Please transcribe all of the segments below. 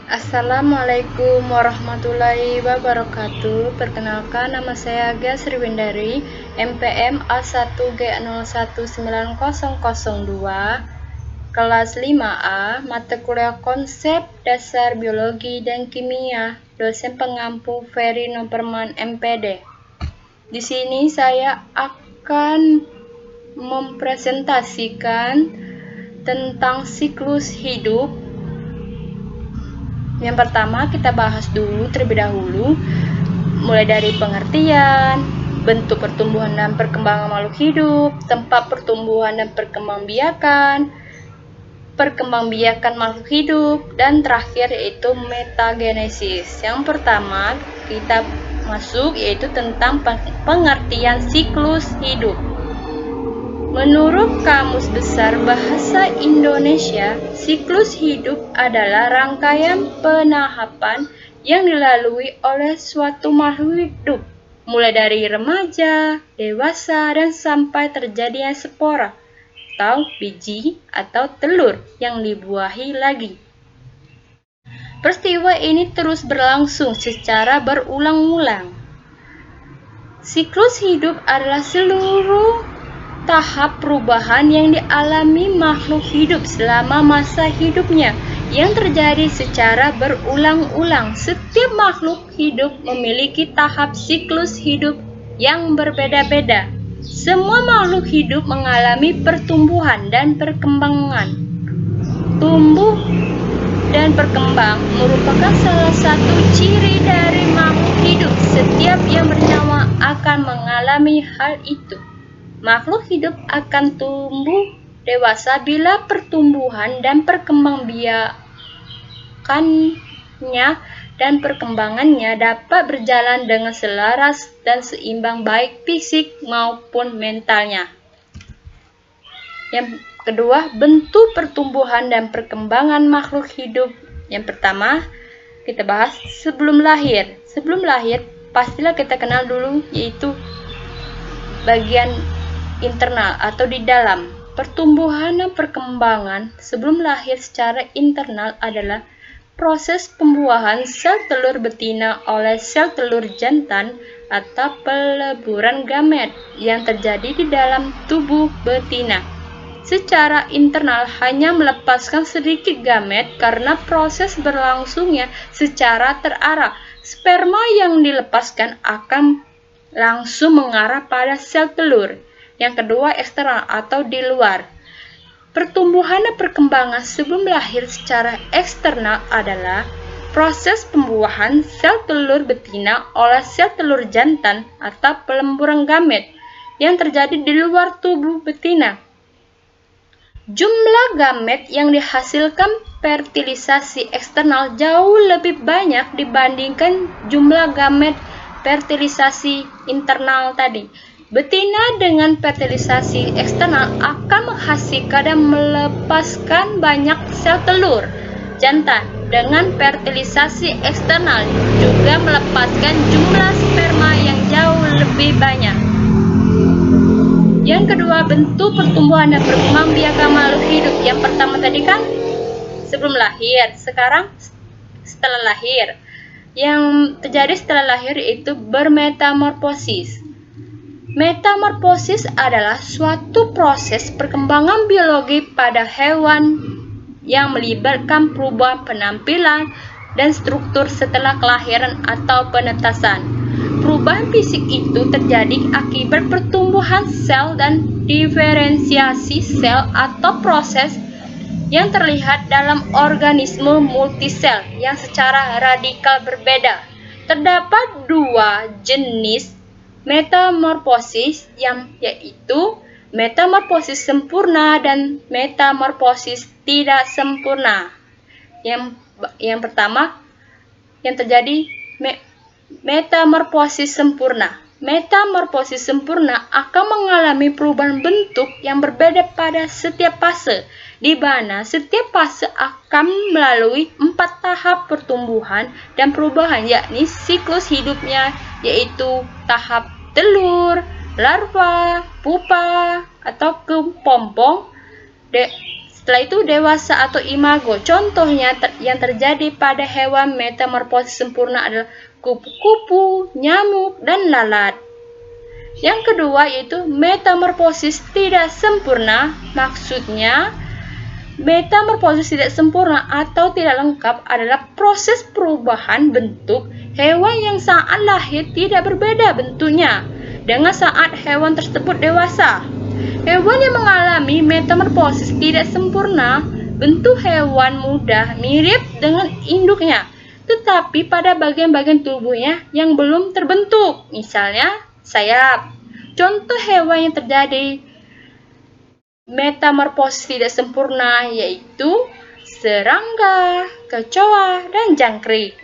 Assalamualaikum warahmatullahi wabarakatuh. Perkenalkan, nama saya Gia Sriwindari, MPM A1G0190002, kelas 5A, mata kuliah Konsep Dasar Biologi dan Kimia, dosen pengampu Ferry Noperman MPD. Di sini saya akan mempresentasikan tentang siklus hidup. Yang pertama kita bahas dulu terlebih dahulu mulai dari pengertian, bentuk pertumbuhan dan perkembangan makhluk hidup, tempat pertumbuhan dan perkembangbiakan makhluk hidup, dan terakhir yaitu metagenesis. Yang pertama kita masuk yaitu tentang pengertian siklus hidup. Menurut Kamus Besar Bahasa Indonesia, siklus hidup adalah rangkaian penahapan yang dilalui oleh suatu makhluk hidup, mulai dari remaja, dewasa, dan sampai terjadinya spora atau biji atau telur yang dibuahi lagi. Peristiwa ini terus berlangsung secara berulang-ulang. Siklus hidup adalah seluruh tahap perubahan yang dialami makhluk hidup selama masa hidupnya yang terjadi secara berulang-ulang. Setiap makhluk hidup memiliki tahap siklus hidup yang berbeda-beda. Semua makhluk hidup mengalami pertumbuhan dan perkembangan. Tumbuh dan berkembang merupakan salah satu ciri dari makhluk hidup. Setiap yang bernyawa akan mengalami hal itu. Makhluk hidup akan tumbuh dewasa bila pertumbuhan dan perkembangbiakannya dan perkembangannya dapat berjalan dengan selaras dan seimbang baik fisik maupun mentalnya. Yang kedua, bentuk pertumbuhan dan perkembangan makhluk hidup. Yang pertama, kita bahas sebelum lahir. Sebelum lahir, pastilah kita kenal dulu yaitu bagian internal atau di dalam. Pertumbuhan dan perkembangan sebelum lahir secara internal adalah proses pembuahan sel telur betina oleh sel telur jantan atau peleburan gamet yang terjadi di dalam tubuh betina. Secara internal hanya melepaskan sedikit gamet karena proses berlangsungnya secara terarah. Sperma yang dilepaskan akan langsung mengarah pada sel telur. Yang kedua, eksternal atau di luar. Pertumbuhan dan perkembangan sebelum lahir secara eksternal adalah proses pembuahan sel telur betina oleh sel telur jantan atau pelemburan gamet yang terjadi di luar tubuh betina. Jumlah gamet yang dihasilkan fertilisasi eksternal jauh lebih banyak dibandingkan jumlah gamet fertilisasi internal tadi. Betina dengan fertilisasi eksternal akan menghasilkan dan melepaskan banyak sel telur. Jantan dengan fertilisasi eksternal juga melepaskan jumlah sperma yang jauh lebih banyak. Yang kedua, bentuk pertumbuhan dan perkembangbiakan makhluk hidup. Yang pertama tadi kan sebelum lahir, sekarang setelah lahir. Yang terjadi setelah lahir itu bermetamorfosis. Metamorfosis adalah suatu proses perkembangan biologi pada hewan yang melibatkan perubahan penampilan dan struktur setelah kelahiran atau penetasan. Perubahan fisik itu terjadi akibat pertumbuhan sel dan diferensiasi sel atau proses yang terlihat dalam organisme multisel yang secara radikal berbeda. Terdapat dua jenis metamorfosis yaitu metamorfosis sempurna dan metamorfosis tidak sempurna. Yang pertama yang terjadi metamorfosis sempurna. Metamorfosis sempurna akan mengalami perubahan bentuk yang berbeda pada setiap fase, di mana setiap fase akan melalui 4 tahap pertumbuhan dan perubahan, yakni siklus hidupnya, yaitu tahap telur, larva, pupa atau kepompong, Setelah itu dewasa atau imago. Contohnya yang terjadi pada hewan metamorfosis sempurna adalah kupu-kupu, nyamuk, dan lalat. Yang kedua yaitu metamorfosis tidak sempurna. Maksudnya, metamorfosis tidak sempurna atau tidak lengkap adalah proses perubahan bentuk hewan yang saat lahir tidak berbeda bentuknya dengan saat hewan tersebut dewasa. Hewan yang mengalami metamorfosis tidak sempurna, bentuk hewan muda mirip dengan induknya, tetapi pada bagian-bagian tubuhnya yang belum terbentuk, misalnya sayap. Contoh hewan yang terjadi metamorfosis tidak sempurna yaitu serangga, kecoa, dan jangkrik.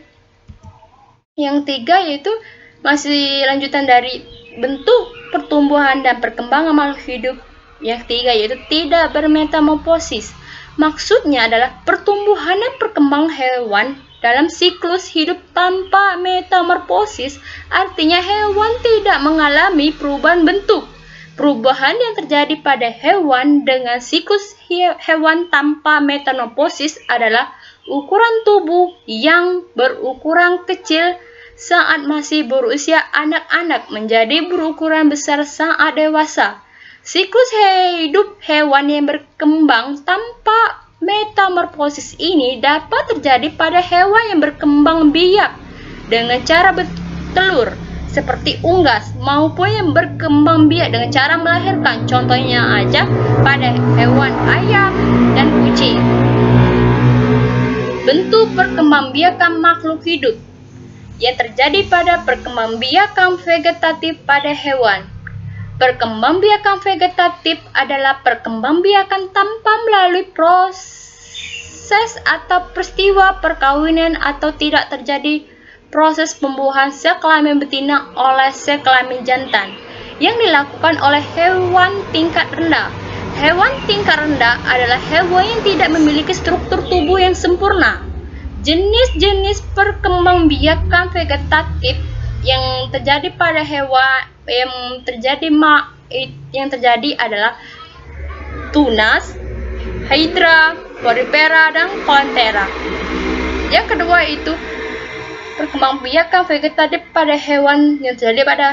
Yang tiga yaitu masih lanjutan dari bentuk pertumbuhan dan perkembangan makhluk hidup. Yang tiga yaitu tidak bermetamorfosis. Maksudnya adalah pertumbuhan dan perkembangan hewan dalam siklus hidup tanpa metamorfosis, artinya hewan tidak mengalami perubahan bentuk. Perubahan yang terjadi pada hewan dengan siklus hewan tanpa metamorfosis adalah ukuran tubuh yang berukuran kecil saat masih berusia anak-anak menjadi berukuran besar saat dewasa. Siklus hidup hewan yang berkembang tanpa metamorfosis ini dapat terjadi pada hewan yang berkembang biak dengan cara bertelur seperti unggas maupun yang berkembang biak dengan cara melahirkan. Contohnya aja pada hewan ayam dan kucing. Bentuk perkembangbiakan makhluk hidup yang terjadi pada perkembangbiakan vegetatif pada hewan. Perkembangbiakan vegetatif adalah perkembangbiakan tanpa melalui proses atau peristiwa perkawinan atau tidak terjadi proses pembuahan sel kelamin betina oleh sel kelamin jantan yang dilakukan oleh hewan tingkat rendah. Hewan tingkat rendah adalah hewan yang tidak memiliki struktur tubuh yang sempurna. Jenis-jenis perkembangbiakan vegetatif yang terjadi pada hewan yang terjadi adalah tunas, hydra, porifera, dan coleoptera. Yang kedua itu perkembangbiakan vegetatif pada hewan yang terjadi pada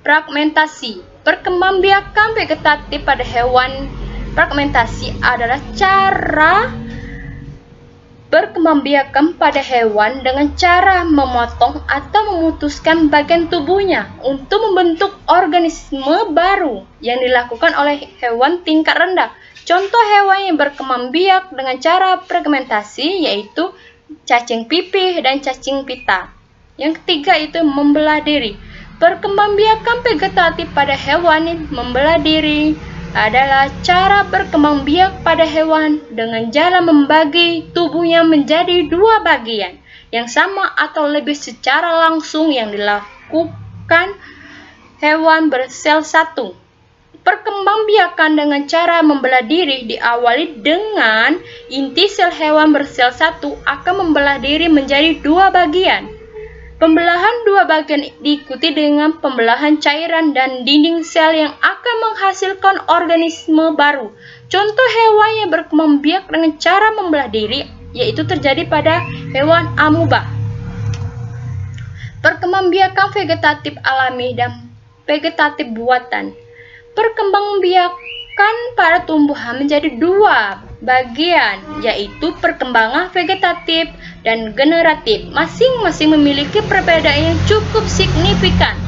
fragmentasi. Perkembangbiakan vegetatif pada hewan fragmentasi adalah cara perkembangbiakan pada hewan dengan cara memotong atau memutuskan bagian tubuhnya untuk membentuk organisme baru yang dilakukan oleh hewan tingkat rendah. Contoh hewan yang berkembang biak dengan cara fragmentasi yaitu cacing pipih dan cacing pita. Yang ketiga itu membelah diri. Perkembangbiakan vegetatif pada hewan membelah diri adalah cara berkembang biak pada hewan dengan cara membagi tubuhnya menjadi dua bagian yang sama atau lebih secara langsung yang dilakukan hewan bersel satu. Perkembangbiakan dengan cara membelah diri diawali dengan inti sel hewan bersel satu akan membelah diri menjadi dua bagian. Pembelahan dua bagian diikuti dengan pembelahan cairan dan dinding sel yang akan menghasilkan organisme baru. Contoh hewan yang berkembang biak dengan cara membelah diri yaitu terjadi pada hewan amuba. Perkembangbiakan vegetatif alami dan vegetatif buatan. Perkembangbiakan pada tumbuhan menjadi dua bagian, yaitu perkembangan vegetatif dan generatif. Masing-masing memiliki perbedaan yang cukup signifikan.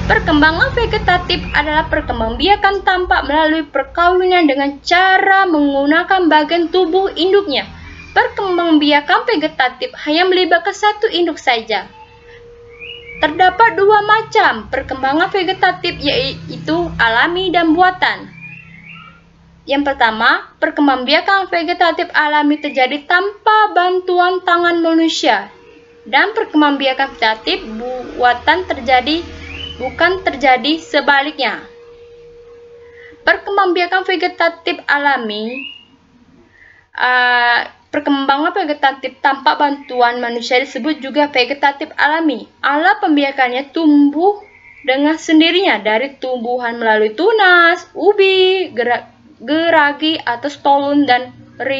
Perkembangan vegetatif adalah perkembangbiakan tanpa melalui perkawinan dengan cara menggunakan bagian tubuh induknya. Perkembangbiakan vegetatif hanya melibatkan satu induk saja. Terdapat dua macam perkembangan vegetatif yaitu alami dan buatan. Yang pertama, perkembangbiakan vegetatif alami terjadi tanpa bantuan tangan manusia. Dan perkembangbiakan vegetatif buatan bukan terjadi sebaliknya. Perkembangbiakan vegetatif alami perkembangan vegetatif tanpa bantuan manusia disebut juga vegetatif alami. Alat pembiakannya tumbuh dengan sendirinya dari tumbuhan melalui tunas, ubi, geragi atau stolon dan